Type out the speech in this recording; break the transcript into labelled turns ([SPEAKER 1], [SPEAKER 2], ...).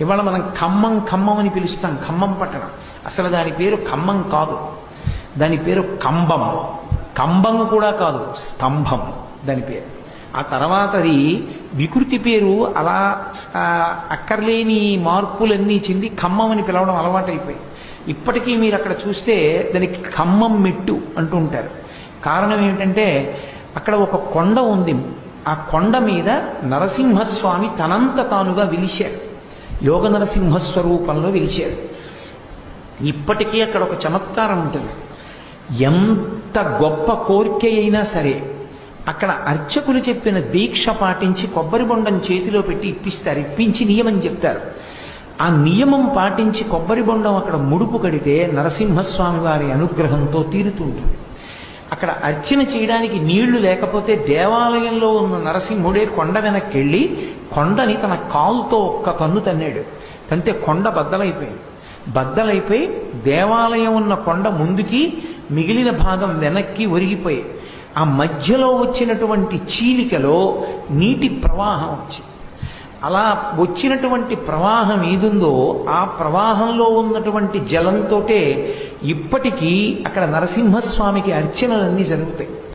[SPEAKER 1] ఇవాళ మనం ఖమ్మం ఖమ్మం అని పిలుస్తాం, ఖమ్మం పట్టణం. అసలు దాని పేరు ఖమ్మం కాదు, దాని పేరు కంబం. కంబం కూడా కాదు, స్తంభం దాని పేరు. ఆ తర్వాత అది వికృతి పేరు అలా అక్కర్లేని మార్పులన్నీ చెంది ఖమ్మం అని పిలవడం అలవాటైపోయి ఇప్పటికీ మీరు అక్కడ చూస్తే దానికి ఖమ్మం మెట్టు అంటూ ఉంటారు. కారణం ఏమిటంటే అక్కడ ఒక కొండ ఉంది, ఆ కొండ మీద నరసింహస్వామి తనంత తానుగా వెలిశారు, యోగ నరసింహస్వరూపంలో వెలిశారు. ఇప్పటికీ అక్కడ ఒక చమత్కారం ఉంటుంది. ఎంత గొప్ప కోరిక అయినా సరే అక్కడ అర్చకులు చెప్పిన దీక్ష పాటించి కొబ్బరి బొండం చేతిలో పెట్టి ఇప్పిస్తారు, ఇప్పించి నియమం చెప్తారు. ఆ నియమం పాటించి కొబ్బరి బొండం అక్కడ ముడుపు కడితే నరసింహస్వామి వారి అనుగ్రహంతో తీరుతుంటుంది. అక్కడ అర్చన చేయడానికి నీళ్లు లేకపోతే దేవాలయంలో ఉన్న నరసింహుడే కొండ వెనక్కి వెళ్ళి కొండని తన కాలుతో ఒక్క కన్ను తన్నాడు. తంతే కొండ బద్దలైపోయి దేవాలయం ఉన్న కొండ ముందుకి, మిగిలిన భాగం వెనక్కి ఒరిగిపోయి ఆ మధ్యలో వచ్చినటువంటి చీలికలో నీటి ప్రవాహం వచ్చి, అలా వచ్చినటువంటి ప్రవాహం ఏదుందో ఆ ప్రవాహంలో ఉన్నటువంటి జలంతోటే ఇప్పటికీ అక్కడ నరసింహస్వామికి అర్చనలన్నీ జరుగుతాయి.